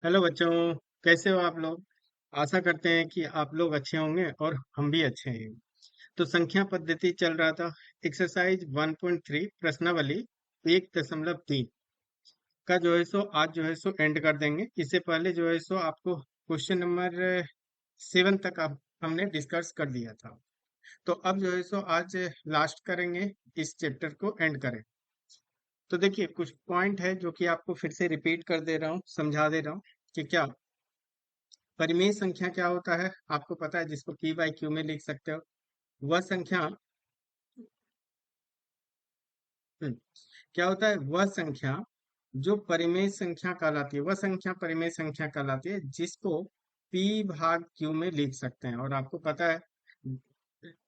Hello बच्चों। कैसे हो आप लोग? आशा करते हैं कि आप लोग अच्छे होंगे और हम भी अच्छे हैं। तो संख्या पद्धति चल रहा था। एक्सरसाइज 1.3 प्रश्नावली 1.3 का जो है सो आज जो है सो एंड कर देंगे। इससे पहले जो है सो आपको क्वेश्चन नंबर 7 तक आप हमने डिस्कस कर दिया था। तो अब जो है सो आज लास्ट करेंगे, इस चैप्टर को एंड करें। तो देखिए, कुछ पॉइंट है जो कि आपको फिर से रिपीट कर दे रहा हूँ, समझा दे रहा हूँ कि क्या परिमेय संख्या क्या होता है। आपको पता है, जिसको पी बाई क्यू में लिख सकते हो। वह संख्या हम्म, क्या होता है? वह संख्या जो परिमेय संख्या कहलाती है, वह संख्या परिमेय संख्या कहलाती है जिसको पी भाग क्यू में लिख सकते हैं। और आपको पता है,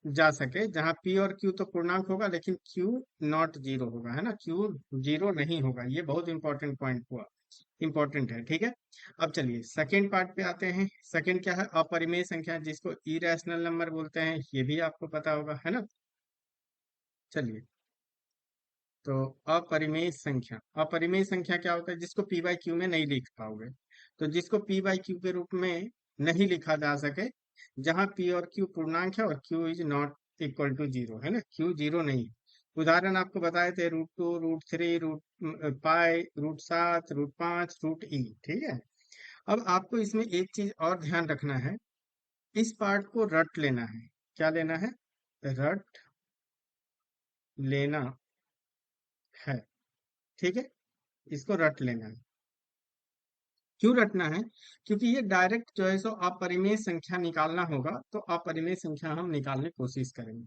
जा सके जहाँ पी और क्यू तो पूर्णांक होगा, लेकिन क्यू नॉट जीरो होगा, है ना। क्यू जीरो नहीं होगा। ये बहुत इंपॉर्टेंट पॉइंट हुआ, इंपॉर्टेंट है। ठीक है, अब चलिए सेकेंड पार्ट पे आते हैं। सेकेंड क्या है? अपरिमेय संख्या, जिसको इरेशनल नंबर बोलते हैं। ये भी आपको पता होगा, है ना। चलिए, तो अपरिमेय संख्या क्या होता है? जिसको पी बाई क्यू में नहीं लिख पाओगे। तो जिसको पी बाई क्यू के रूप में नहीं लिखा जा सके, जहां पी और क्यू पूर्णांक है और Q is not equal to zero, है ना। क्यू जीरो नहीं है। उदाहरण आपको बताए थे, √2, √3, रूट पाई, √7, √5, रूट ई। ठीक है। अब आपको इसमें एक चीज और ध्यान रखना है। इस पार्ट को रट लेना है। क्या लेना है? रट लेना है। ठीक है, इसको रट लेना है। क्यों रटना है? क्योंकि ये डायरेक्ट जो है सो अपरिमेय संख्या निकालना होगा, तो अपरिमेय संख्या हम निकालने की कोशिश करेंगे।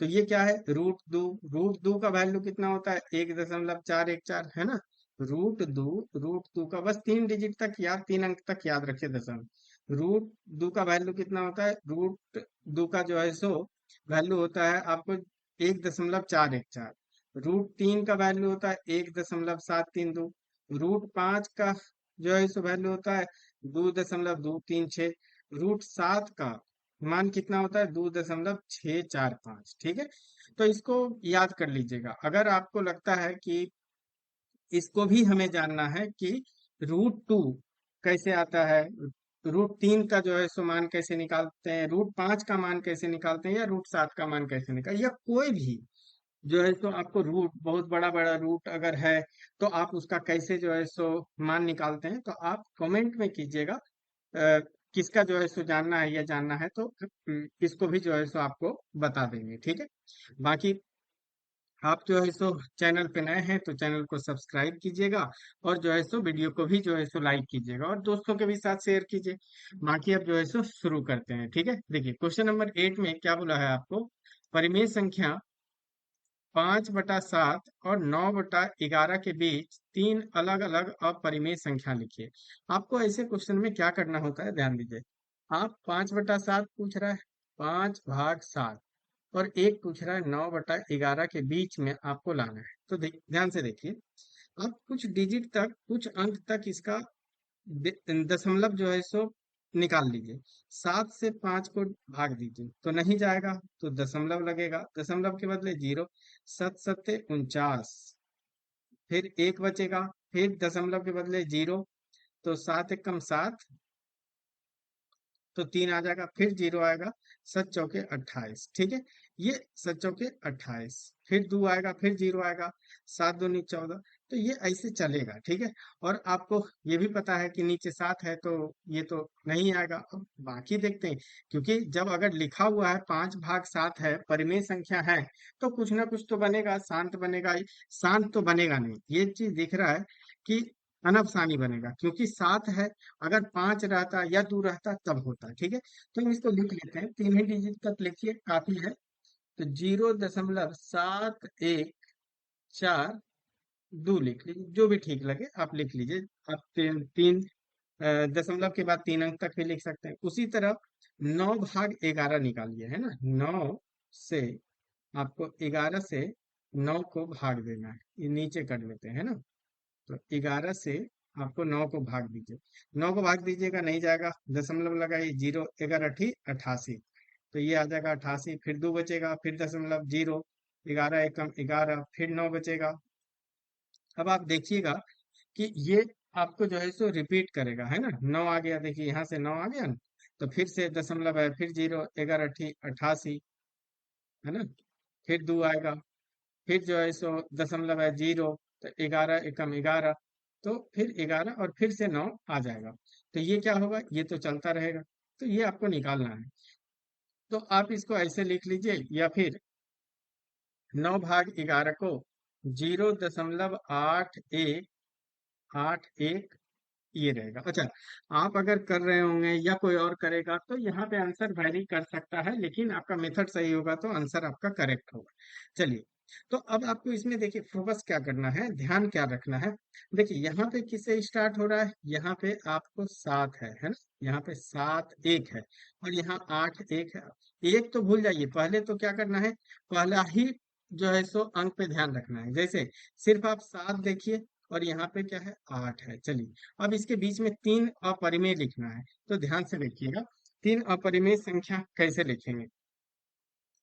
तो ये क्या है? √2 का वैल्यू कितना होता है? 1.414, है ना। √2 का बस 3 डिजिट तक याद, 3 अंक तक याद रखिए, दशमलव। √2 का वैल्यू कितना होता है? √2 का जो है सो वैल्यू होता है आपको 1.414। √3 का वैल्यू होता है 1.732। √5 का जो है सो वैल्यू होता है 2.236। √7 का मान कितना होता है? 2.645। ठीक है, तो इसको याद कर लीजिएगा। अगर आपको लगता है कि इसको भी हमें जानना है कि √2 कैसे आता है, √3 का जो है सो मान कैसे निकालते हैं, √5 का मान कैसे निकालते हैं, या √7 का मान कैसे निकाल, या कोई भी जो है सो आपको रूट, बहुत बड़ा बड़ा रूट अगर है, तो आप उसका कैसे जो है सो मान निकालते हैं, तो आप कमेंट में कीजिएगा। किसका जो है सो जानना है या जानना है, तो इसको भी जो है सो आपको बता देंगे। ठीक है, बाकी आप जो है सो चैनल पे नए हैं तो चैनल को सब्सक्राइब कीजिएगा, और जो है सो वीडियो को भी जो है सो लाइक कीजिएगा और दोस्तों के भी साथ शेयर कीजिए। बाकी अब जो है सो शुरू करते हैं। ठीक है, देखिए क्वेश्चन नंबर 8 में क्या बोला है आपको? परिमेय संख्या 5/7 और 9/11 के बीच तीन अलग अलग अपरिमेय संख्या लिखिए। आपको ऐसे क्वेश्चन में क्या करना होता है, ध्यान दीजिए। आप 5/7 पूछ रहा है, 5/7, और एक पूछ रहा है 9/11 के बीच में आपको लाना है। तो ध्यान से देखिए। आप कुछ डिजिट तक, कुछ अंक तक इसका दशमलव जो है सो निकाल लीजिए। 7 से 5 को भाग दीजिए तो नहीं जाएगा, तो दशमलव लगेगा, दशमलव के बदले जीरो। 7 7 49, फिर एक बचेगा, फिर दशमलव के बदले जीरो, तो 7 1 कम 7, तो 3 आ जाएगा, फिर जीरो आएगा। 7 चौके 28। ठीक है, ये 7 चौके 28, फिर दो आएगा, फिर जीरो आएगा। 7 दूनी 14। तो ये ऐसे चलेगा। ठीक है, और आपको ये भी पता है कि नीचे 7 है, तो ये तो नहीं आएगा। अब बाकी देखते हैं, क्योंकि जब अगर लिखा हुआ है 5/7 है, परिमेय संख्या है, तो कुछ ना कुछ तो बनेगा, शांत बनेगा ही। शांत तो बनेगा नहीं, ये चीज दिख रहा है कि अनफसानी बनेगा, क्योंकि 7 है। अगर 5 रहता या 2 रहता तब होता। ठीक है, तो हम इसको लिख लेते हैं, 3 ही डिजिट तक लिखिए, काफी है। तो 0.714 2 लिख लीजिए, जो भी ठीक लगे आप लिख लीजिए। आप तीन तीन दशमलव के बाद 3 अंक तक भी लिख सकते हैं। उसी तरह 9/11 निकालिए, है ना। 9 से आपको 11 से 9 को भाग देना है, ये नीचे कर लेते हैं, है ना। तो 11 से आपको 9 को भाग दीजिए। 9 को भाग दीजिएगा, नहीं जाएगा, दशमलव लगाइए, जीरो 11 × 8 = 88। तो ये आ जाएगा 88, फिर दो बचेगा, फिर दशमलव, जीरो। 11 × 1 = 11, फिर 9 बचेगा। अब आप देखिएगा कि ये आपको जो है सो रिपीट करेगा, है ना। 9 आ गया, देखिए यहाँ से 9 आ गया ना, तो फिर से दशमलव है, फिर जीरो, 11 88, है ना। फिर 2 आएगा, फिर जो है सो दशमलव है, जीरो, तो 11 एकम 11, तो फिर 11 और फिर से 9 आ जाएगा। तो ये क्या होगा, ये तो चलता रहेगा। तो ये आपको निकालना है। तो आप इसको ऐसे लिख लीजिए, या फिर 9/11 को 0.81 ये रहेगा। अच्छा, आप अगर कर रहे होंगे या कोई और करेगा तो यहाँ पे आंसर वैरी कर सकता है, लेकिन आपका मेथड सही होगा तो आंसर आपका करेक्ट होगा। चलिए, तो अब आपको इसमें देखिए फोकस क्या करना है, ध्यान क्या रखना है। देखिए यहाँ पे किससे स्टार्ट हो रहा है, यहाँ पे आपको 7 है ना। यहाँ पे 7 1 है, और यहाँ 8 1 है। एक तो भूल जाइए, पहले तो क्या करना है, पहला ही जो है सो अंक पे ध्यान रखना है। जैसे सिर्फ आप 7 देखिए, और यहाँ पे क्या है, 8 है। चलिए, अब इसके बीच में 3 अपरिमेय लिखना है, तो ध्यान से देखिएगा। 3 अपरिमेय संख्या कैसे लिखेंगे,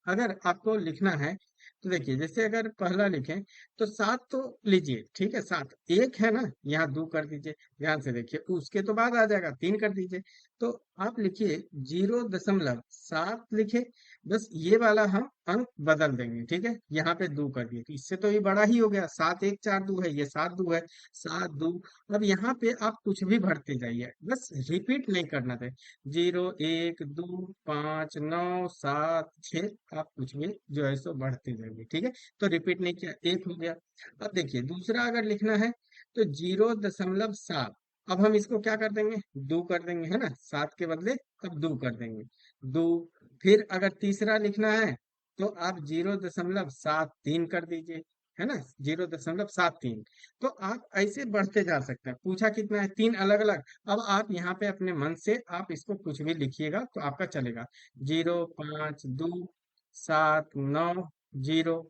अगर आपको लिखना है तो देखिए, जैसे अगर पहला लिखें तो 7 तो लीजिए, ठीक है, 7 1 है ना, यहाँ 2 कर दीजिए। ध्यान से देखिए, उसके तो बाद आ जाएगा, 3 कर दीजिए। तो आप लिखिए 0.7 लिखे, बस ये वाला हम अंक बदल देंगे, ठीक है। यहाँ पे 2 कर दिए, तो इससे तो ये बड़ा ही हो गया, 7 1 4 2 है, ये 7 2 है, 7 2। अब यहाँ पे आप कुछ भी भरते जाइए, बस रिपीट नहीं करना थे। 0 1 2 5 9 7 6, आप कुछ भी जो है सो बढ़ते जाएंगे, ठीक है। तो रिपीट नहीं किया, 1 हो गया। अब देखिए दूसरा अगर लिखना है तो 0.7, अब हम इसको क्या कर देंगे, 2 कर देंगे, है ना, 7 के बदले अब 2 कर देंगे, 2। फिर अगर तीसरा लिखना है तो आप 0.73 कर दीजिए, है ना, 0.73। तो आप ऐसे बढ़ते जा सकते हैं। पूछा कितना है, 3 अलग अलग। अब आप यहाँ पे अपने मन से आप इसको कुछ भी लिखिएगा तो आपका चलेगा। 0 5 2 7 9 0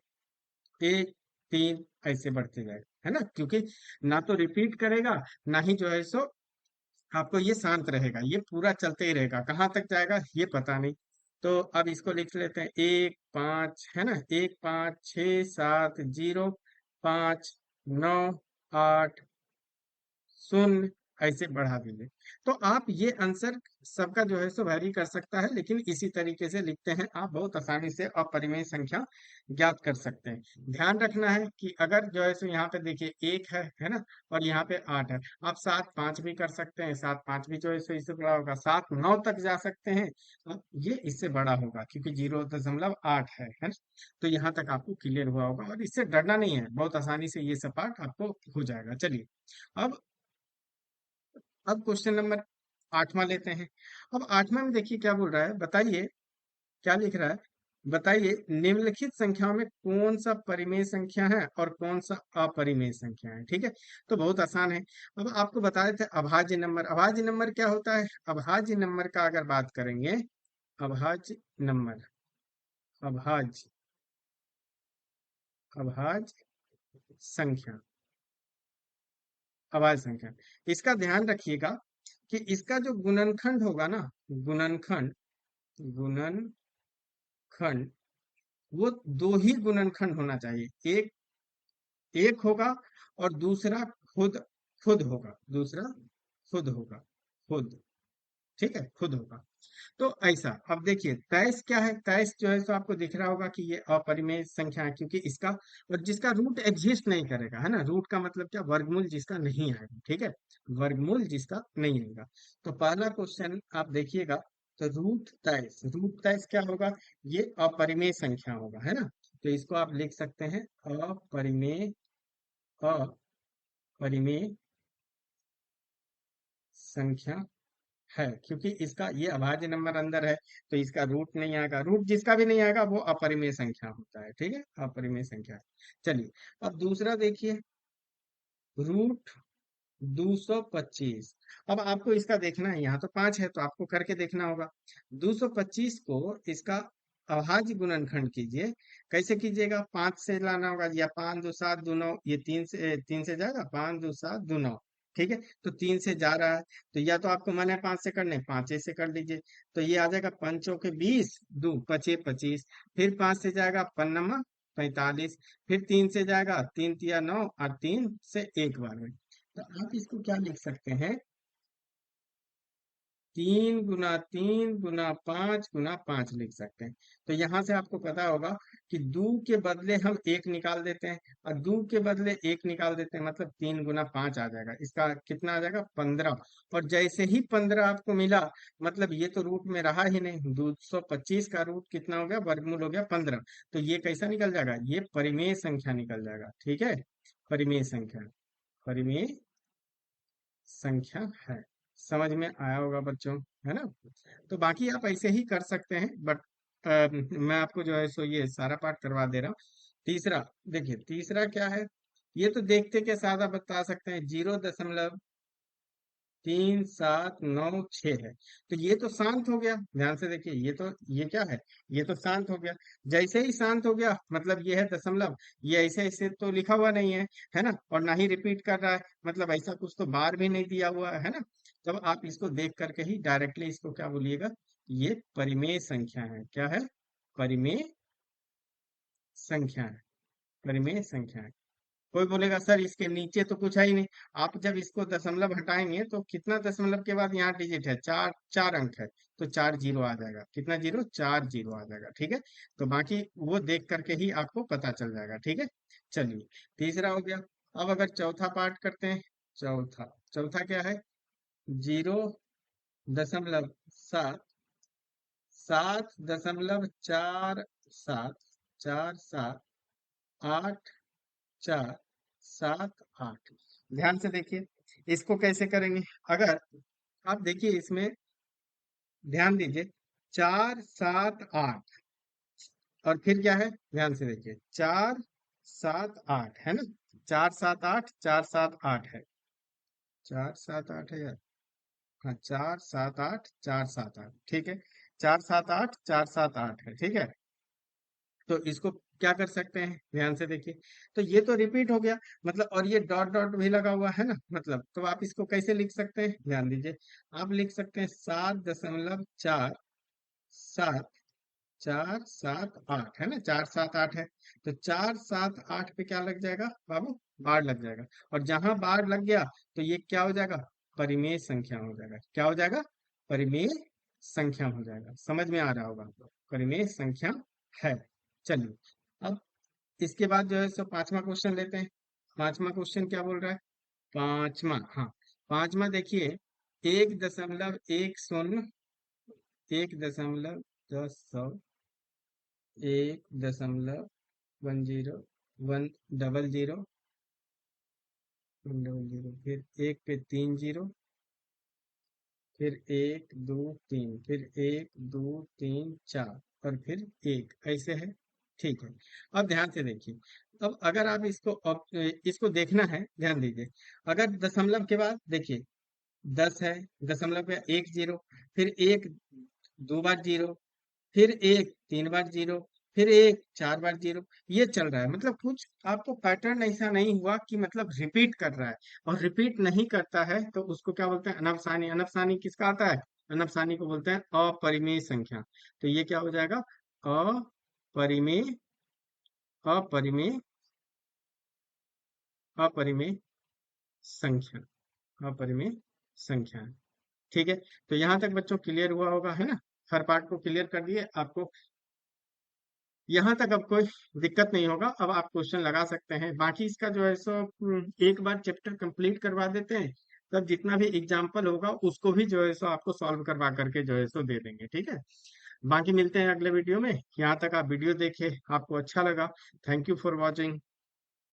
1 3 ऐसे बढ़ते जाएगा, है ना, क्योंकि ना तो रिपीट करेगा, ना ही जो है सो आपको ये शांत रहेगा, ये पूरा चलते ही रहेगा, कहाँ तक जाएगा ये पता नहीं। तो अब इसको लिख लेते हैं, 1 5, है ना, 1 5 6 7 0 5 9 8 0 ऐसे बढ़ा दीजिए। तो आप ये आंसर सबका जो है सो वैरी कर सकता है, लेकिन इसी तरीके से लिखते हैं आप, बहुत आसानी से अपरिमेय संख्या ज्ञात कर सकते हैं। ध्यान रखना है कि अगर जो है सो यहाँ पे देखिए 1 है ना, और यहाँ पे 8 है, आप 7 5 भी कर सकते हैं, 7 5 भी जो है सो इससे बड़ा होगा, 7 9 तक जा सकते हैं। अब ये इससे बड़ा होगा क्योंकि 0.8 है ना। तो यहाँ तक आपको क्लियर हुआ होगा, और इससे डरना नहीं है, बहुत आसानी से ये सब पार्ट आपको हो जाएगा। चलिए, अब अब क्वेश्चन नंबर 8वां लेते हैं। अब 8वां में देखिए क्या बोल रहा है, बताइए क्या लिख रहा है। बताइए निम्नलिखित संख्याओं में कौन सा परिमेय संख्या है और कौन सा अपरिमेय संख्या है, ठीक है। तो बहुत आसान है। अब आपको बता देते हैं अभाज्य नंबर। अभाज्य नंबर क्या होता है, अभाज्य नंबर का अगर बात करेंगे, अभाज्य नंबर, अभाज्य, अभाज्य संख्या, अभाज्य संख्या, इसका ध्यान रखिएगा कि इसका जो गुणनखंड होगा ना, गुणनखंड, गुणनखंड, वो दो ही गुणनखंड होना चाहिए। एक एक होगा, और दूसरा खुद, खुद होगा, दूसरा खुद होगा, खुद, ठीक है, खुद होगा। तो ऐसा, अब देखिए 23 क्या है, 23 जो है सो आपको दिख रहा होगा कि ये अपरिमेय संख्या है, क्योंकि इसका और जिसका रूट एग्जिस्ट नहीं करेगा, है ना, रूट का मतलब क्या, वर्गमूल जिसका नहीं आएगा, ठीक है, वर्गमूल जिसका नहीं आएगा। तो पहला क्वेश्चन आप देखिएगा, तो रूट 23 क्या होगा, ये अपरिमेय संख्या होगा, है ना। तो इसको आप लिख सकते हैं अपरिमेय, अपरिमेय संख्या है, क्योंकि इसका ये अभाज्य नंबर अंदर है, तो इसका रूट नहीं आएगा, रूट जिसका भी नहीं आएगा वो अपरिमेय संख्या होता है, ठीक है, अपरिमेय संख्या है। चलिए, अब दूसरा देखिए, रूट 225। अब आपको इसका देखना है, यहाँ तो 5 है तो आपको करके देखना होगा। 225 को इसका अभाज्य गुणनखंड कीजिए। कैसे कीजिएगा, 5 से लाना होगा, या 5 2 7 2 9, ये 3 से जाएगा, 5 2 7 2 9, ठीक है। तो 3 से जा रहा है, तो या तो आपको मन है 5 से करने, 5 से कर लीजिए। तो ये आ जाएगा, 5 के 20, 2 पचे 25। फिर 5 से जाएगा, पन्नमा 45। फिर 3 से जाएगा, 3 तिया 9, और 3 से एक बार में। तो आप इसको क्या लिख सकते हैं, 3 गुना 3 गुना 5 लिख सकते हैं। तो यहां से आपको पता होगा कि दो के बदले हम एक निकाल देते हैं, और दो के बदले एक निकाल देते हैं, मतलब 3 गुना 5 आ जाएगा। इसका कितना आ जाएगा, 15। और जैसे ही 15 आपको मिला, मतलब ये तो रूट में रहा ही नहीं, 225 का रूट कितना हो गया, वर्गमूल हो गया 15। तो ये कैसा निकल जाएगा, ये परिमेय संख्या निकल जाएगा। ठीक है, परिमेय संख्या, परिमेय संख्या है। समझ में आया होगा बच्चों, है ना। तो बाकी आप ऐसे ही कर सकते हैं, बट मैं आपको जो है सो ये सारा पाठ करवा दे रहा हूँ। तीसरा, देखिए तीसरा क्या है, ये तो देखते के साथ आप बता सकते हैं, 0.3796 है। तो ये तो शांत हो गया, ध्यान से देखिए, ये तो, ये क्या है, ये तो शांत हो गया। जैसे ही शांत हो गया, मतलब ये है दशमलव, ये ऐसे ऐसे तो लिखा हुआ नहीं है ना, और ना ही रिपीट कर रहा है, मतलब ऐसा कुछ तो बार भी नहीं दिया हुआ है ना। तब आप इसको देख करके ही डायरेक्टली इसको क्या बोलिएगा, ये परिमेय संख्या है। क्या है, परिमेय संख्या है, परिमेय संख्या है। कोई बोलेगा सर इसके नीचे तो कुछ है ही नहीं। आप जब इसको दशमलव हटाएंगे तो कितना दशमलव के बाद यहाँ डिजिट है, चार, 4 अंक है। तो 4 जीरो आ जाएगा, कितना जीरो, 4 जीरो आ जाएगा। ठीक है, तो बाकी वो देख करके ही आपको पता चल जाएगा। ठीक है, चलिए, तीसरा हो गया। अब अगर चौथा पार्ट करते हैं, चौथा, चौथा क्या है, 0.7, 7.47, 47, 8, 4, 7, 8। ध्यान से देखिए, इसको कैसे करेंगे। अगर आप देखिए इसमें, ध्यान दीजिए, 4, 7, 8, और फिर क्या है, ध्यान से देखिए, 4, 7, 8 है ना, 4, 7, 8, 4, 7, 8 है, 4, 7, 8 है यार। हाँ, 4, 7, 8, 4, 7, 8, ठीक है, 4, 7, 8, 4, 7, 8 है। ठीक है, तो इसको क्या कर सकते हैं, ध्यान से देखिए, तो ये तो रिपीट हो गया, मतलब, और ये डॉट डॉट भी लगा हुआ है ना, मतलब, तो आप इसको कैसे लिख सकते हैं, ध्यान दीजिए, आप लिख सकते हैं 7.47, 4, 7, 8 है ना, 4, 7, 8 है। तो 4, 7, 8 पे क्या लग जाएगा बाबू, बार लग जाएगा। और जहां बार लग गया, तो ये क्या हो जाएगा, परिमेय संख्या हो जाएगा। क्या हो जाएगा, परिमेय संख्या हो जाएगा। समझ में आ रहा होगा आपको, परिमेय संख्या है। चलिए, अब इसके बाद जो है सो पांचवा क्वेश्चन लेते हैं। पांचवा क्वेश्चन क्या बोल रहा है, पांचवा, हाँ, पांचवा देखिए, 1.10, 1.10, 1.10, 1 0 1 डबल जीरो, 1 डबल जीरो, फिर एक पे 3 जीरो, फिर 1 2 3, फिर 1 2 3 4, और फिर एक, ऐसे है। ठीक है, अब ध्यान से देखिए, अब अगर आप इसको, अब इसको देखना है, ध्यान दीजिए, अगर दशमलव के बाद देखिए 10 है, दशमलव पे एक जीरो, फिर एक 2 बार जीरो, फिर एक 3 बार जीरो, फिर एक 4 बार जीरो, ये चल रहा है। मतलब कुछ आपको पैटर्न ऐसा नहीं हुआ कि मतलब रिपीट कर रहा है। और रिपीट नहीं करता है तो उसको क्या बोलते हैं, अनफसानी। अनफसानी किसका आता है, अनफसानी को बोलते हैं अपरिमेय संख्या। तो ये क्या हो जाएगा, अपरिमेय, अपरिमेय, अपरिमेय संख्या, अपरिमेय संख्या। ठीक है, तो यहाँ तक बच्चों क्लियर हुआ होगा, है ना। हर पार्ट को क्लियर कर दिए आपको, यहाँ तक अब कोई दिक्कत नहीं होगा। अब आप क्वेश्चन लगा सकते हैं। बाकी इसका जो है सो एक बार चैप्टर कंप्लीट करवा देते हैं, तब जितना भी एग्जाम्पल होगा उसको भी जो है सो आपको सॉल्व करवा करके जो है सो दे देंगे। ठीक है, बाकी मिलते हैं अगले वीडियो में। यहाँ तक आप वीडियो देखे, आपको अच्छा लगा, थैंक यू फॉर वॉचिंग।